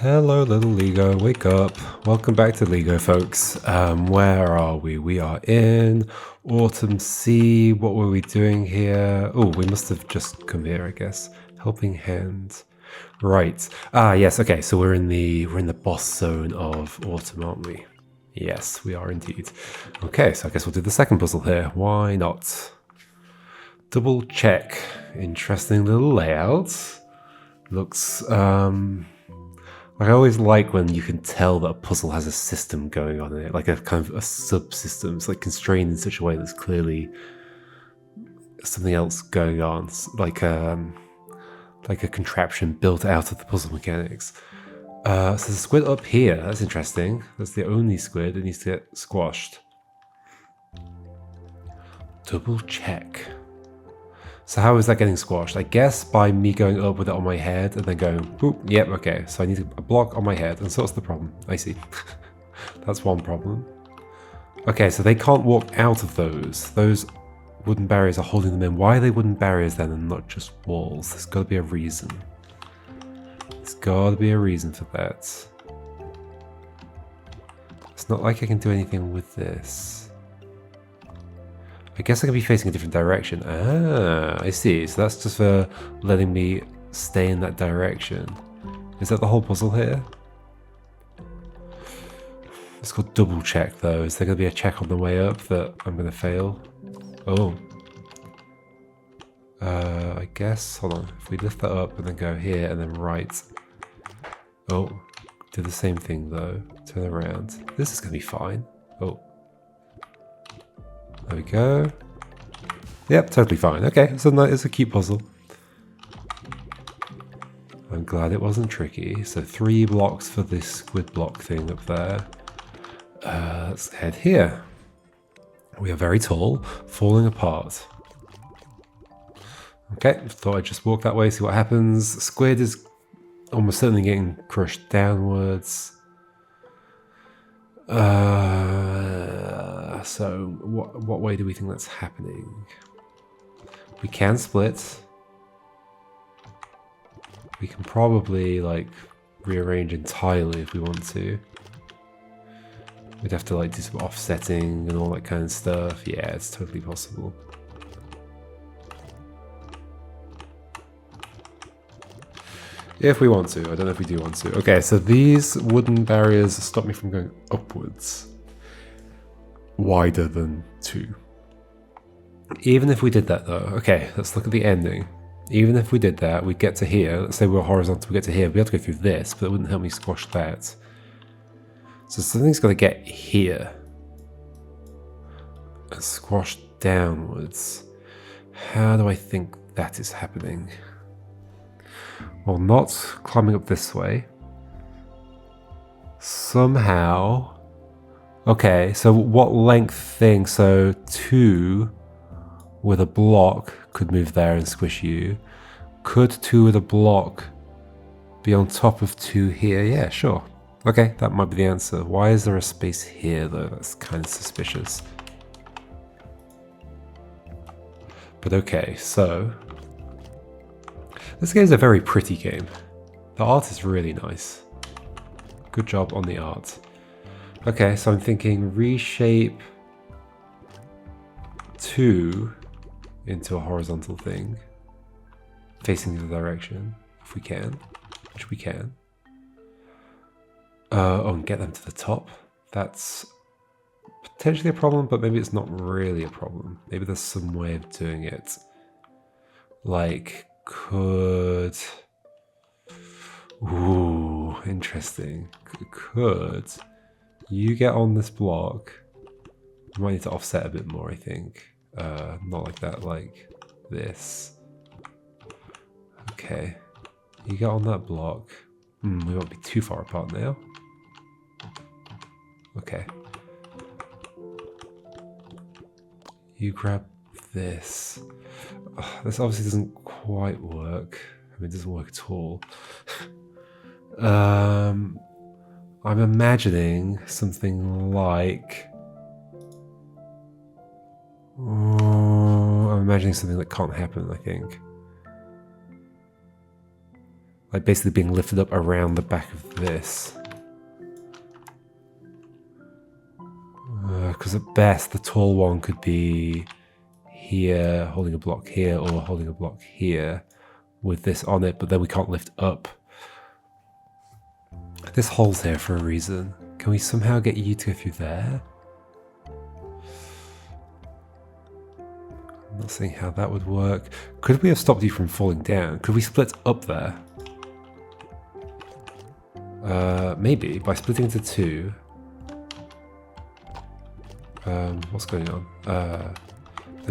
Hello, little Ligo. Wake up. Welcome back to Ligo, folks. Where are we? We are in Autumn Sea. What were we doing here? Oh, we must have just come here, I guess. Helping Hand. Right. Ah, yes. Okay. So we're in the boss zone of Autumn, aren't we? Yes, we are indeed. Okay. So I guess we'll do the second puzzle here. Why not? Double check. Interesting little layout. Looks like I always like when you can tell that a puzzle has a system going on in it, like a kind of a subsystem. It's like constrained in such a way that's clearly something else going on, like a contraption built out of the puzzle mechanics. So there's a squid up here. That's interesting. That's the only squid that needs to get squashed. Double check. So how is that getting squashed? I guess by me going up with it on my head and then going, boop, yep, okay. So I need a block on my head, and so what's the problem? I see. That's one problem. Okay, so they can't walk out of those. Those wooden barriers are holding them in. Why are they wooden barriers then and not just walls? There's got to be a reason. There's got to be a reason for that. It's not like I can do anything with this. I guess I can be facing a different direction. Ah, I see. So that's just for letting me stay in that direction. Is that the whole puzzle here? It's called double check though. Is there going to be a check on the way up that I'm going to fail? Oh. I guess, hold on. If we lift that up and then go here and then right. Oh, do the same thing though. Turn around. This is going to be fine. Oh. There we go. Yep, totally fine. Okay, so it's a cute puzzle. I'm glad it wasn't tricky. So 3 blocks for this squid block thing up there. Let's head here. We are very tall, falling apart. Okay, thought I'd just walk that way, see what happens. Squid is almost certainly getting crushed downwards. So what way do we think that's happening? We can split. We can probably like rearrange entirely if we want to. We'd have to like do some offsetting and all that kind of stuff. Yeah, it's totally possible. If we want to. I don't know if we do want to. Okay, so these wooden barriers stop me from going upwards. Wider than 2. Even if we did that though, okay, let's look at the ending. Even if we did that, we'd get to here. Let's say we're horizontal, we get to here. We have to go through this, but it wouldn't help me squash that. So something's got to get here and squash downwards. How do I think that is happening? Well, not climbing up this way. Somehow. Okay, so what length thing? So 2 with a block could move there and squish you. Could 2 with a block be on top of 2 here? Yeah, sure. Okay, that might be the answer. Why is there a space here though? That's kind of suspicious. But okay, so this game is a very pretty game. The art is really nice. Good job on the art. Okay, so I'm thinking reshape 2 into a horizontal thing, facing the direction, if we can, which we can. Oh, and get them to the top. That's potentially a problem, but maybe it's not really a problem. Maybe there's some way of doing it. Like, could... Ooh, interesting. Could you get on this block? You might need to offset a bit more, I think. Not like that, like this. Okay. You get on that block. We won't be too far apart now. Okay. You grab this. This obviously doesn't quite work. I mean, it doesn't work at all. I'm imagining something like... I'm imagining something that can't happen, I think. Like basically being lifted up around the back of this. Because at best, the tall one could be here, holding a block here, or holding a block here with this on it, but then we can't lift up. This hole's here for a reason. Can we somehow get you to go through there? I'm not seeing how that would work. Could we have stopped you from falling down? Could we split up there? Maybe, by splitting into two. What's going on? I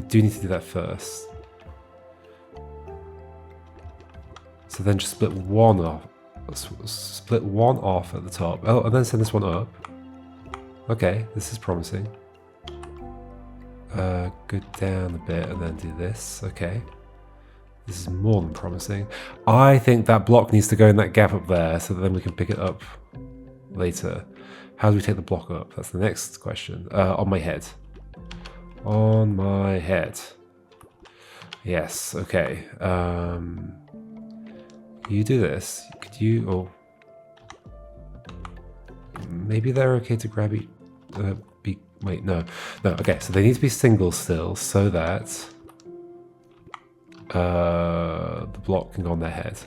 do need to do that first. So then just split one off. Split one off at the top. Oh, and then send this one up. Okay, this is promising. Go down a bit and then do this. Okay. This is more than promising. I think that block needs to go in that gap up there so that then we can pick it up later. How do we take the block up? That's the next question. On my head. On my head. Yes, okay. You do this. Could you... Oh. Maybe they're okay to grab each... Wait, no. No, okay, so they need to be single still so that the block can go on their head.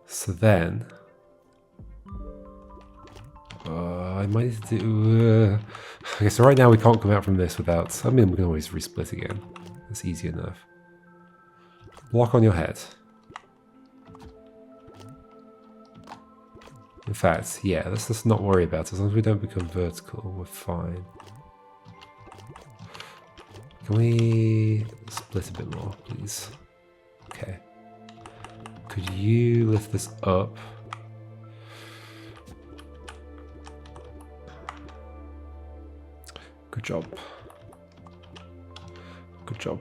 So then... I might need to do... okay, so right now we can't come out from this without... I mean, we can always resplit again. That's easy enough. Block on your head. In fact, yeah, let's just not worry about it. As long as we don't become vertical, we're fine. Can we split a bit more, please? Okay. Could you lift this up? Good job. Good job.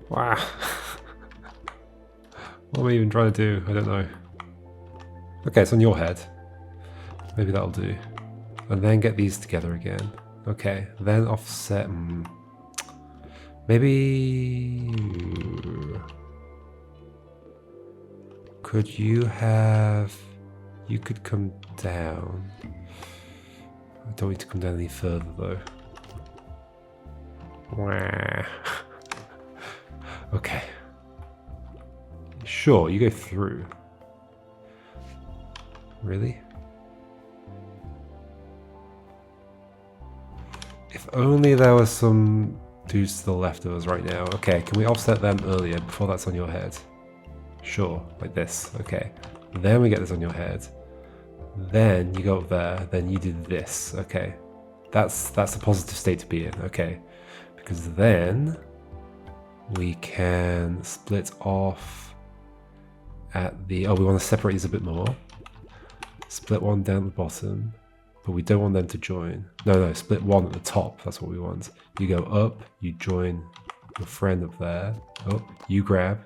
Wow. What am I even trying to do? I don't know. Okay, it's on your head. Maybe that'll do. And then get these together again. Okay, then offset. Maybe... Could you have... You could come down. I don't need to come down any further though. Okay. Sure, you go through. Really? If only there were some dudes to the left of us right now. Okay, can we offset them earlier before that's on your head? Sure, like this. Okay. Then we get this on your head. Then you go up there. Then you do this. Okay. That's a positive state to be in. Okay. Because then we can split off at the... Oh, we want to separate these a bit more. Split one down at the bottom. But we don't want them to join. No, split one at the top. That's what we want. You go up. You join your friend up there. Oh, you grab.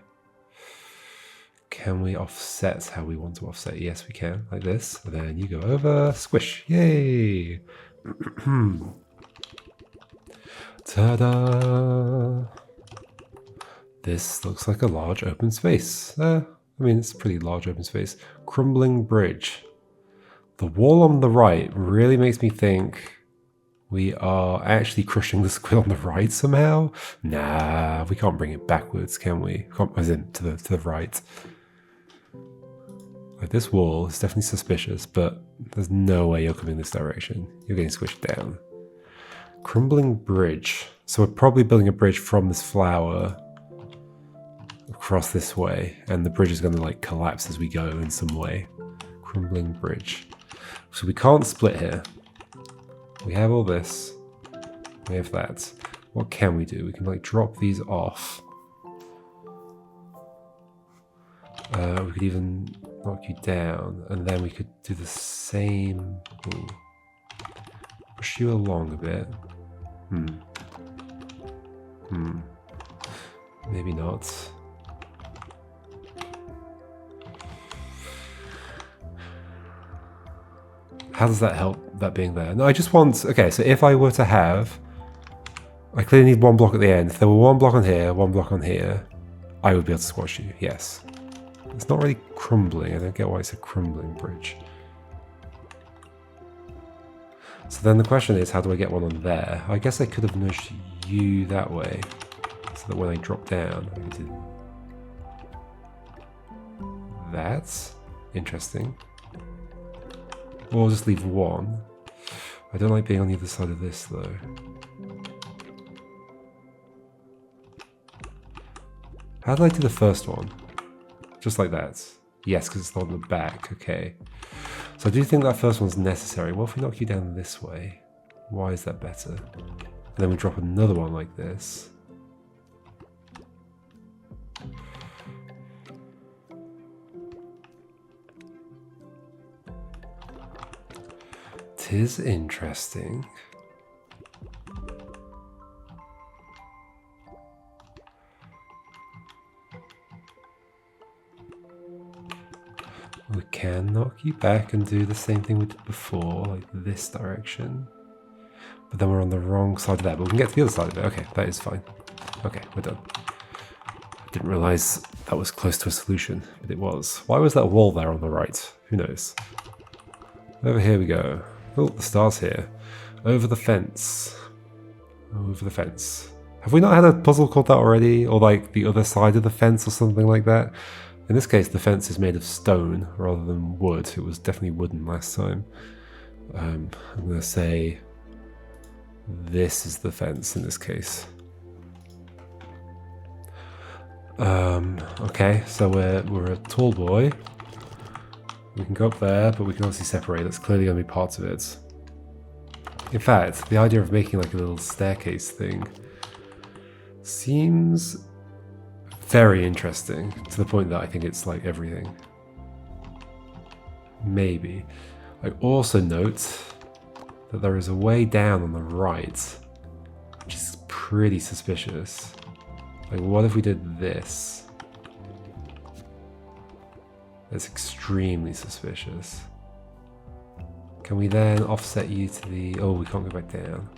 Can we offset how we want to offset? Yes, we can. Like this. And then you go over. Squish. Yay! Ta-da! This looks like a large open space. I mean, it's a pretty large open space. Crumbling bridge. The wall on the right really makes me think we are actually crushing the squid on the right somehow. Nah, we can't bring it backwards, can we? As in to the right. Like this wall is definitely suspicious, but there's no way you're coming this direction. You're getting squished down. Crumbling bridge. So we're probably building a bridge from this flower across this way, and the bridge is going to like collapse as we go in some way. Crumbling bridge. So we can't split here. We have all this. We have that. What can we do? We can like drop these off. We could even knock you down, and then we could do the same. Ooh. Push you along a bit. Maybe not. How does that help, that being there? No, I just want... Okay, so if I were to have I clearly need one block at the end. If there were one block on here, one block on here, I would be able to squash you, yes. It's not really crumbling. I don't get why it's a crumbling bridge. So then the question is, how do I get one on there? I guess I could have nudged you that way, so that when I drop down, I can do... That's interesting. Or I'll just leave one. I don't like being on the other side of this, though. How did I do the first one? Just like that. Yes, because it's not on the back. Okay. So I do think that first one's necessary. What if we knock you down this way? Why is that better? And then we drop another one like this. Tis interesting. We can knock you back and do the same thing we did before, like this direction. But then we're on the wrong side of that, but we can get to the other side of it. Okay, that is fine. Okay, we're done. I didn't realize that was close to a solution, but it was. Why was that wall there on the right? Who knows? Over here we go. Oh, the star's here. Over the fence. Over the fence. Have we not had a puzzle called that already? Or like the other side of the fence or something like that? In this case, the fence is made of stone rather than wood. It was definitely wooden last time. I'm going to say this is the fence in this case. Okay, so we're a tall boy. We can go up there, but we can obviously separate. That's clearly going to be parts of it. In fact, the idea of making like a little staircase thing seems very interesting, to the point that I think it's like everything. Maybe. I also note that there is a way down on the right, which is pretty suspicious. Like, what if we did this? That's extremely suspicious. Can we then offset you to the... Oh, we can't go back down.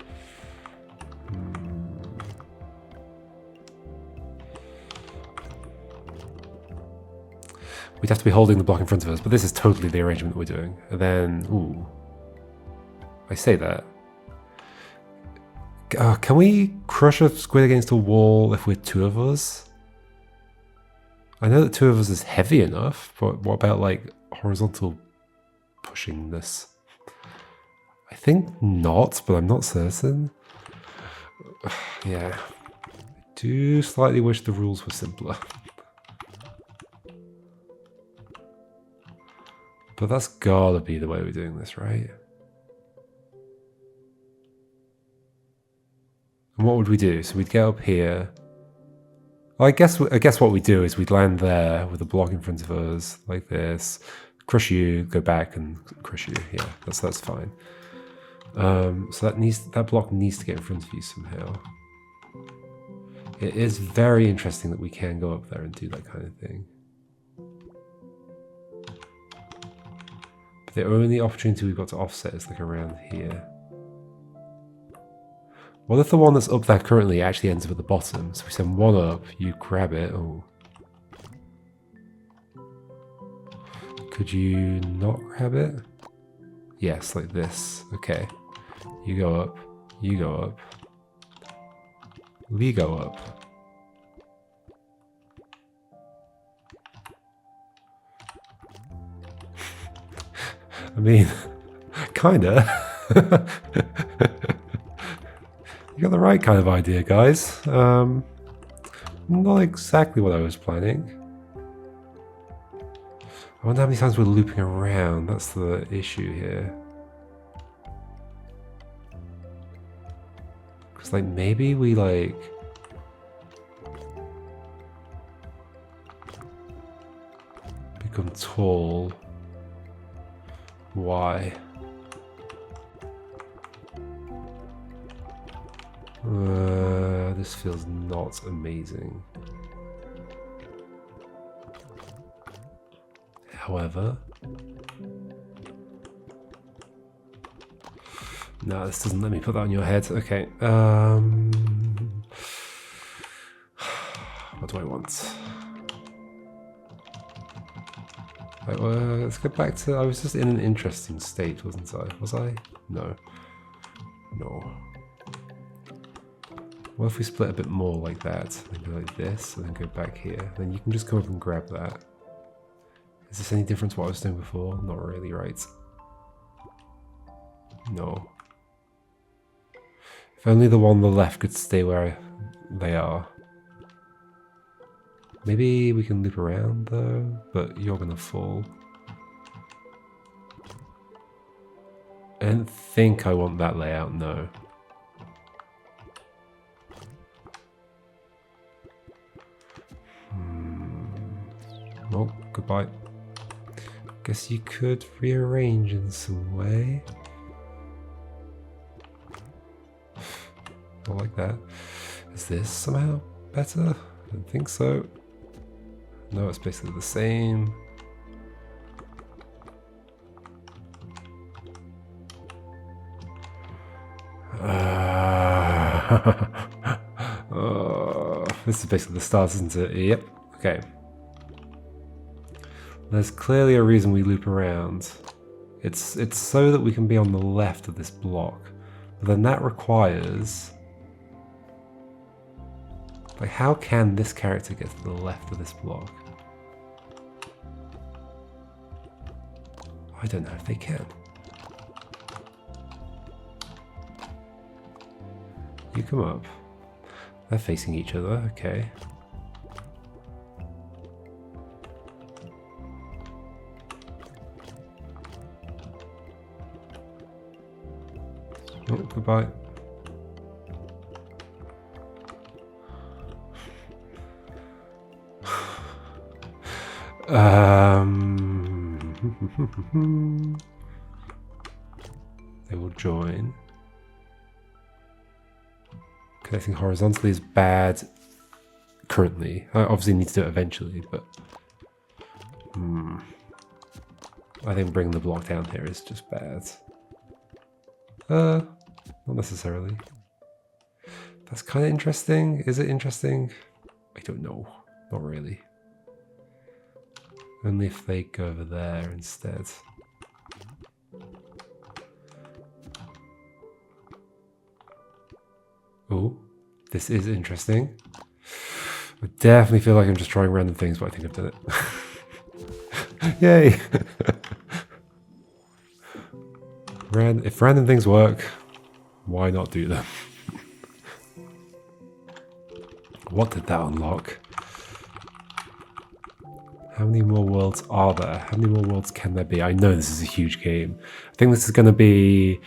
We'd have to be holding the block in front of us, but this is totally the arrangement that we're doing. And then, ooh. I say that. Can we crush a squid against a wall if we're two of us? I know that two of us is heavy enough, but what about like horizontal pushing this? I think not, but I'm not certain. Yeah. I do slightly wish the rules were simpler. But that's gotta be the way we're doing this, right? And what would we do? So we'd get up here. Well, I guess what we do is we'd land there with a block in front of us, like this. Crush you, go back and crush you. Yeah, that's fine. So that block needs to get in front of you somehow. It is very interesting that we can go up there and do that kind of thing. The only opportunity we've got to offset is like around here. What if the one that's up there currently actually ends up at the bottom? So we send one up, you grab it. Oh. Could you not grab it? Yes, like this. Okay. You go up. You go up. We go up. I mean, kinda. You got the right kind of idea, guys. Not exactly what I was planning. I wonder how many times we're looping around. That's the issue here. Because, like, maybe we, like... become tall. Why? This feels not amazing. However... No, this doesn't let me put that on your head. Okay. do I want? Right, let's go back to... I was just in an interesting state, wasn't I? Was I? No. No. What if we split a bit more like that? And go like this, and then go back here. Then you can just come up and grab that. Is this any different to what I was doing before? Not really, right? No. If only the one on the left could stay where they are. Maybe we can loop around though, but you're gonna fall. I don't think I want that layout, no. Well, goodbye. Guess you could rearrange in some way. Not like that. Is this somehow better? I don't think so. No, it's basically the same. This is basically the start, isn't it? Yep. Okay. There's clearly a reason we loop around. It's so that we can be on the left of this block. But then that requires... Like, how can this character get to the left of this block? I don't know if they can. You come up. They're facing each other, okay. Oh, goodbye. They will join. Connecting horizontally is bad currently. I obviously need to do it eventually, but I think bringing the block down here is just bad. Not necessarily. That's kind of interesting. Is it interesting? I don't know. Not really. Only if they go over there instead. Oh, this is interesting. I definitely feel like I'm just trying random things, but I think I've done it. Yay! If random things work, why not do them? What did that unlock? How many more worlds are there? How many more worlds can there be? I know this is a huge game. I think this is going to be...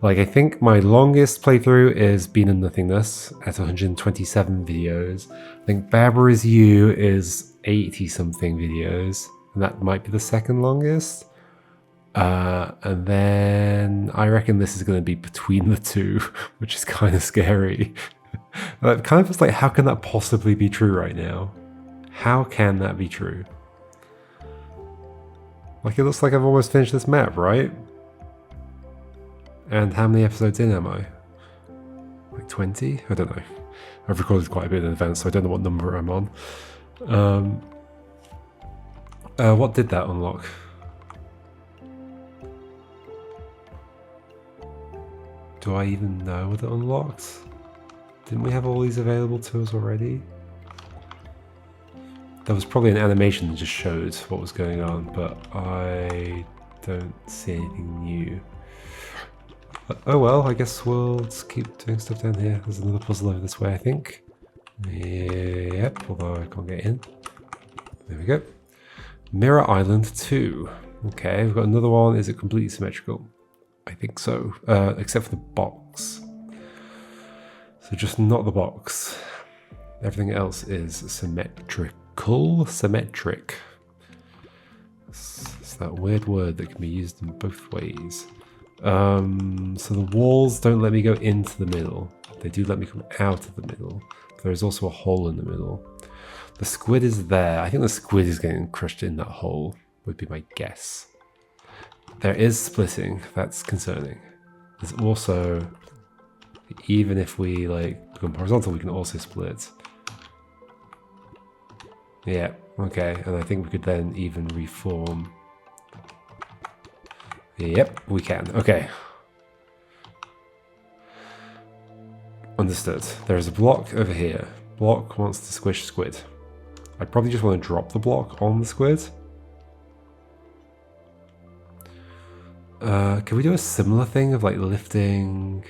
Like, I think my longest playthrough is Being in Nothingness at 127 videos. I think Barbara Is You is 80-something videos. And that might be the second longest. And then I reckon this is going to be between the two, which is kind of scary. It kind of feels like, how can that possibly be true right now? How can that be true? Like, it looks like I've almost finished this map, right? And how many episodes in am I? Like 20? I don't know. I've recorded quite a bit in advance, so I don't know what number I'm on. What did that unlock? Do I even know what it unlocked? Didn't we have all these available to us already? There was probably an animation that just showed what was going on, but I don't see anything new. Oh well, I guess we'll just keep doing stuff down here. There's another puzzle over this way, I think. Yep, although I can't get in. There we go. Mirror Island 2. Okay, we've got another one. Is it completely symmetrical? I think so, except for the box. So just not the box. Everything else is symmetrical. Symmetric. It's that weird word that can be used in both ways. So the walls don't let me go into the middle. They do let me come out of the middle. There is also a hole in the middle. The squid is there. I think the squid is getting crushed in that hole, would be my guess. There is splitting. That's concerning. There's also, even if we like become horizontal, we can also split. Yeah, okay, and I think we could then even reform. Yep, we can. Okay. Understood. There's a block over here. Block wants to squish squid. I probably just want to drop the block on the squid. Can we do a similar thing of like lifting...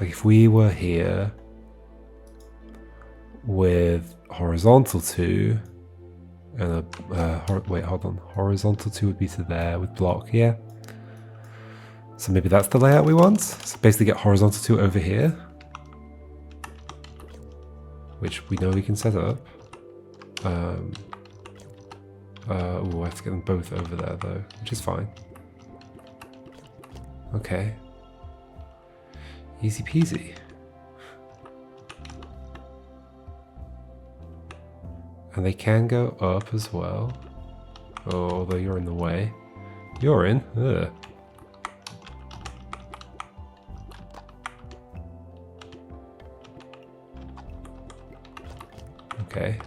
Like if we were here with horizontal 2 and a... wait, hold on. Horizontal 2 would be to there with block, yeah. So maybe that's the layout we want. So basically get horizontal 2 over here. Which we know we can set up. Oh, I have to get them both over there though, which is fine. Okay. Easy peasy. And they can go up as well. Oh, although you're in the way. You're in. Ugh. Okay.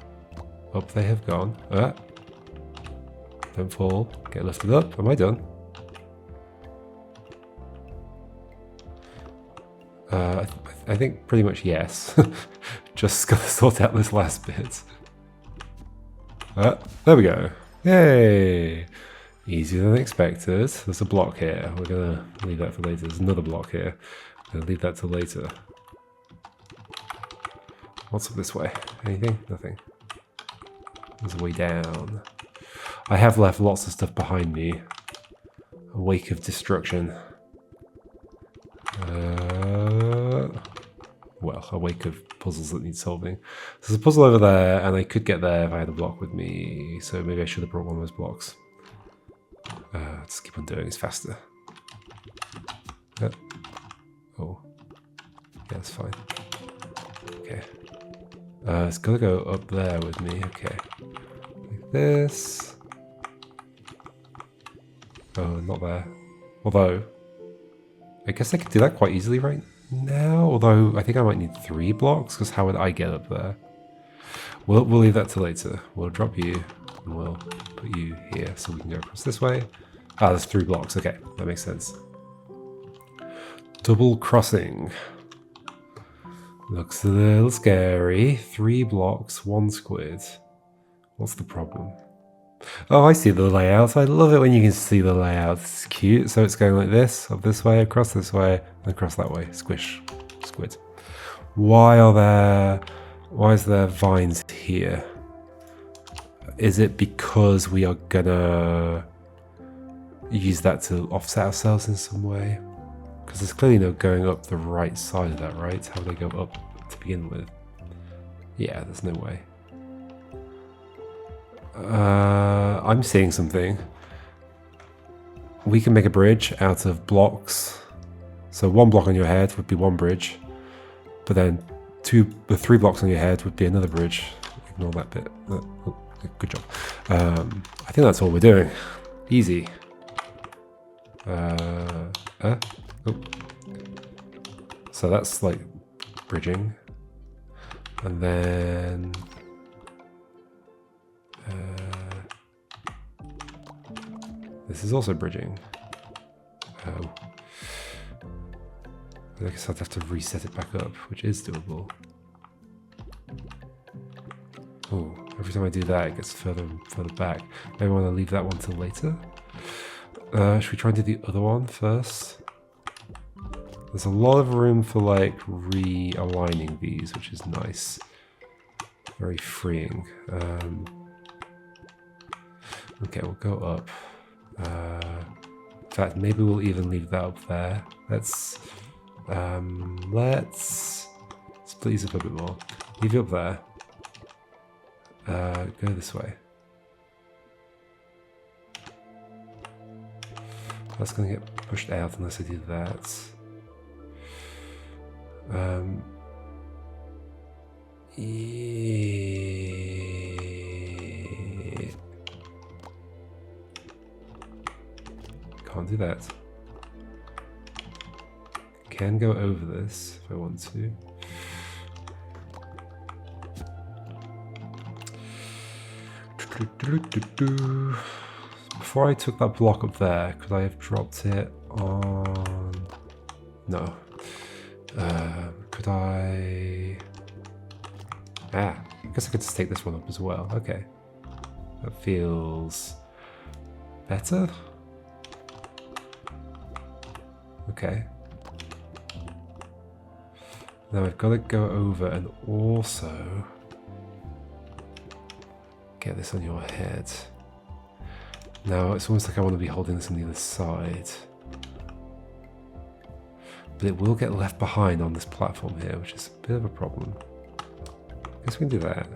Up they have gone. Don't fall. Get lifted up. Am I done? I think pretty much yes. Just gotta sort out this last bit. There we go. Yay! Easier than expected. There's a block here. We're gonna leave that for later. There's another block here. I'm gonna leave that till later. What's up this way? Anything? Nothing. There's a way down. I have left lots of stuff behind me. A wake of destruction. Well, a wake of puzzles that need solving. There's a puzzle over there, and I could get there if I had a block with me, so maybe I should have brought one of those blocks. Just keep on doing it faster. Oh. Yeah, that's fine. Okay. It's gotta go up there with me, okay. Like this. Oh, not there. Although, I guess I could do that quite easily right now, although I think I might need 3 blocks, because how would I get up there? We'll leave that till later. We'll drop you, and we'll put you here so we can go across this way. Ah, there's 3 blocks. Okay, that makes sense. Double crossing. Looks a little scary. 3 blocks, 1 squid. What's the problem? Oh, I see the layout. I love it when you can see the layout. It's cute. So it's going like this, up this way, across this way, and across that way. Squish. Squid. Why is there vines here? Is it because we are gonna use that to offset ourselves in some way? Because there's clearly no going up the right side of that, right? How would they go up to begin with? Yeah, there's no way. I'm seeing something. We can make a bridge out of blocks. So 1 block on your head would be 1 bridge. But then the 3 blocks on your head would be another bridge. Ignore that bit. Oh, good job. I think that's all we're doing. Easy. Oh. So that's like bridging. And then this is also bridging. Oh. I guess I'd have to reset it back up, which is doable. Oh, every time I do that, it gets further and further back. Maybe I want to leave that one till later. Should we try and do the other one first? There's a lot of room for like realigning these, which is nice. Very freeing. Okay, we'll go up. In fact, maybe we'll even leave that up there. Let's split these up a bit more. Leave it up there. Go this way. That's going to get pushed out unless I do that. Can't do that. Can go over this if I want to. Before I took that block up there, could I have dropped it on... No. Could I... I guess I could just take this one up as well. Okay. That feels... better? Okay. Now I've got to go over and also get this on your head. Now it's almost like I want to be holding this on the other side. But it will get left behind on this platform here, which is a bit of a problem. I guess we can do that.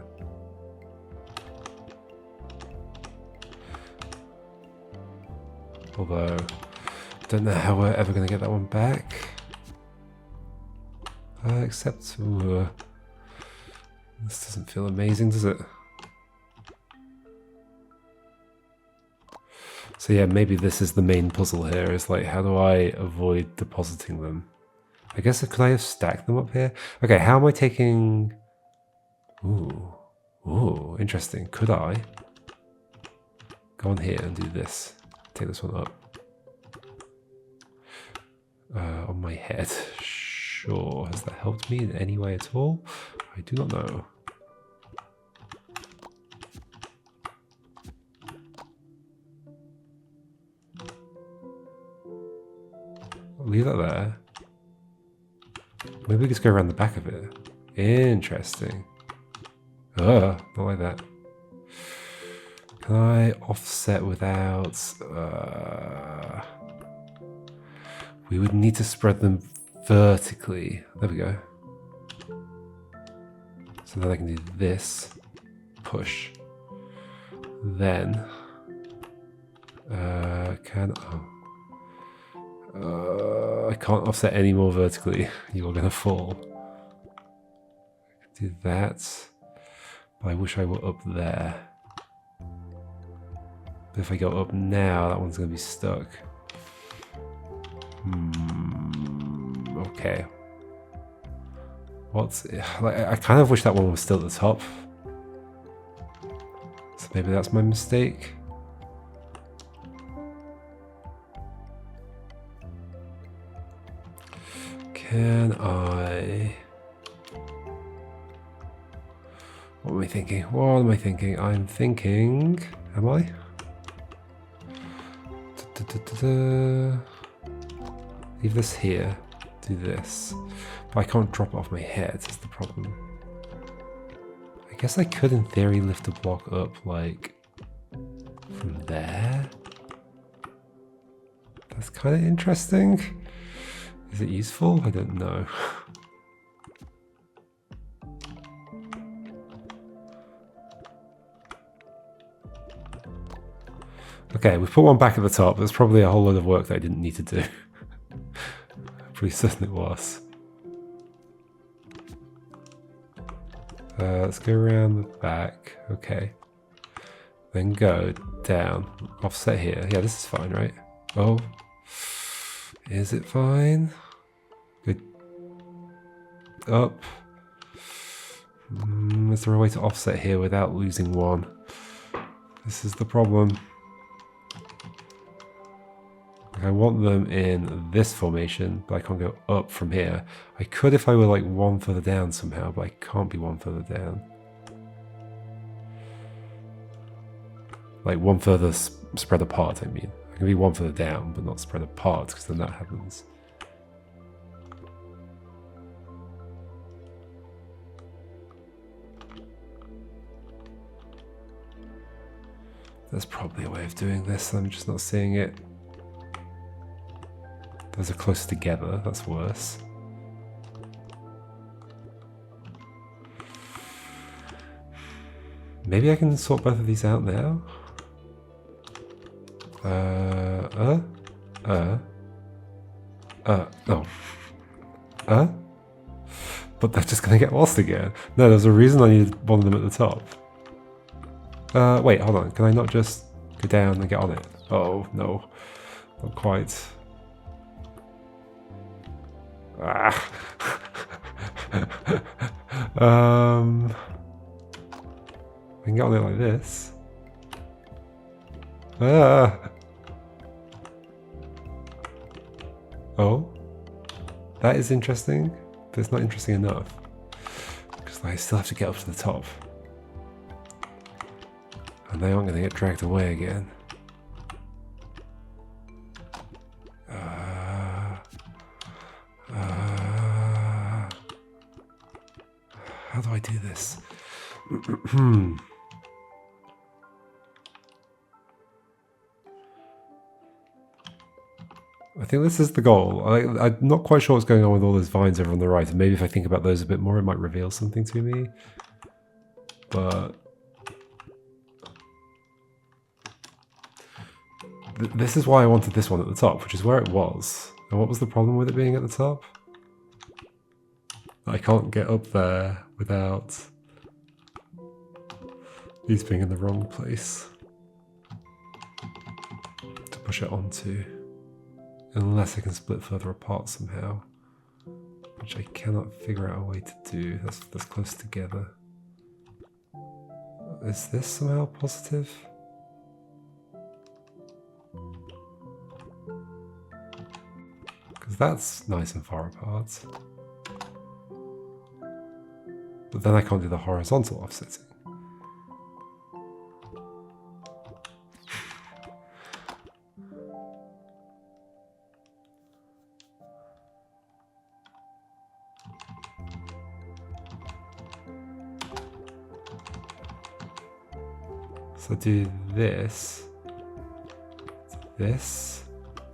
Although, don't know how we're ever going to get that one back. Except, ooh, this doesn't feel amazing, does it? So yeah, maybe this is the main puzzle here, is like, how do I avoid depositing them? I guess, could I have stacked them up here? Okay, how am I taking... Ooh, interesting. Could I go on here and do this? Take this one up. On my head. Sure. Has that helped me in any way at all? I do not know. I'll leave that there. Maybe we just go around the back of it. Interesting. Not like that. Can I offset without... we would need to spread them vertically. There we go. So then I can do this. Push. Then... I can't offset any more vertically. You're gonna fall. Do that. But I wish I were up there. But if I go up now, that one's gonna be stuck. Okay. What's... like, I kind of wish that one was still at the top. So maybe that's my mistake. Can I... What am I thinking? What am I thinking? I'm thinking... Am I? Leave this here. Do this. But I can't drop it off my head, is the problem. I guess I could, in theory, lift a block up, like... from there? That's kind of interesting. Is it useful? I don't know. Okay, we've put one back at the top. There's probably a whole load of work that I didn't need to do. Pretty certain it was. Let's go around the back. Okay. Then go down. Offset here. Yeah, this is fine, right? Oh. Is it fine? Good. Up. Is there a way to offset here without losing one? This is the problem. I want them in this formation, but I can't go up from here. I could if I were like one further down somehow, but I can't be one further down. Like one further spread apart, I mean. I can be one further down, but not spread apart, because then that happens. There's probably a way of doing this, I'm just not seeing it. Those are close together, that's worse. Maybe I can sort both of these out now? But they're just gonna get lost again. No, there's a reason I needed one of them at the top. Wait, hold on. Can I not just go down and get on it? Oh, no. Not quite. Ah. I can get on it like this. Ah. Oh, that is interesting, but it's not interesting enough because I still have to get up to the top, and they aren't going to get dragged away again. How do I do this? I think this is the goal. I'm not quite sure what's going on with all those vines over on the right, and maybe if I think about those a bit more, it might reveal something to me. But this is why I wanted this one at the top, which is where it was. And what was the problem with it being at the top? I can't get up there without these being in the wrong place to push it onto. Unless I can split further apart somehow, which I cannot figure out a way to do. That's close together. Is this somehow positive? Because that's nice and far apart. But then I can't do the horizontal offsetting. So do this,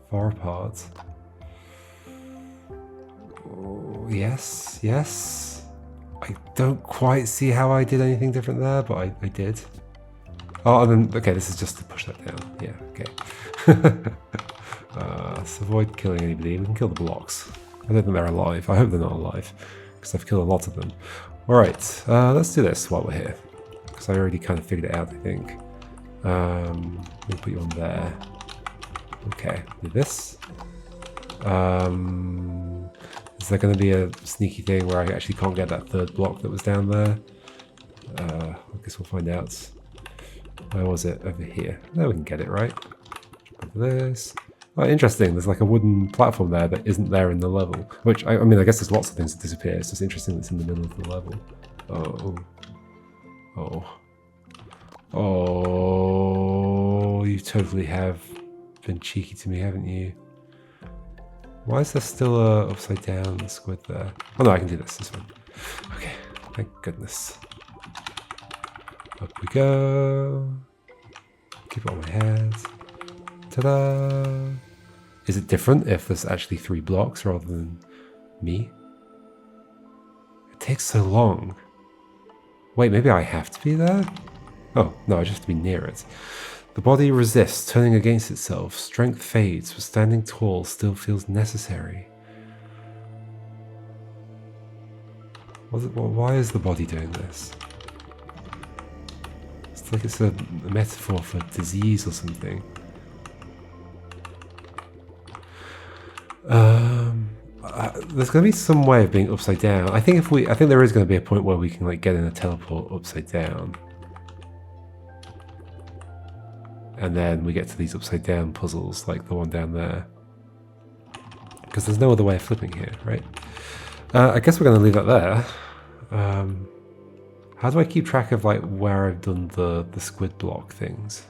far apart. Oh, yes, yes. I don't quite see how I did anything different there, but I did. Oh, and then, okay, this is just to push that down. Yeah, okay. So avoid killing anybody. We can kill the blocks. I don't think they're alive. I hope they're not alive, because I've killed a lot of them. Alright, let's do this while we're here. Because I already kind of figured it out, I think. We'll put you on there. Okay, do this. Is there going to be a sneaky thing where I actually can't get that third block that was down there? I guess we'll find out. Where was it? Over here. There, we can get it, right? Jump over this. Oh, interesting. There's like a wooden platform there that isn't there in the level. Which, I mean, I guess there's lots of things that disappear. It's just interesting that it's in the middle of the level. Oh. Oh. Oh, you totally have been cheeky to me, haven't you? Why is there still a upside down squid there? Oh no, I can do this one. Okay, thank goodness. Up we go. Keep it on my head. Ta-da! Is it different if there's actually 3 blocks rather than me? It takes so long. Wait, maybe I have to be there? Oh, no, I just have to be near it. The body resists, turning against itself. Strength fades, but standing tall still feels necessary. Why is the body doing this? It's like it's a metaphor for disease or something. There's going to be some way of being upside down. I think there is going to be a point where we can like get in a teleport upside down. And then we get to these upside down puzzles, like the one down there. Because there's no other way of flipping here, right? I guess we're going to leave that there. How do I keep track of like where I've done the squid block things?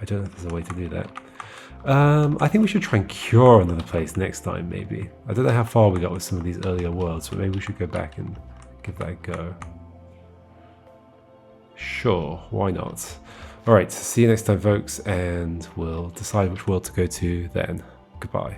I don't know if there's a way to do that. I think we should try and cure another place next time, maybe. I don't know how far we got with some of these earlier worlds, but maybe we should go back and give that a go. Sure, why not? Alright, see you next time, folks, and we'll decide which world to go to then. Goodbye.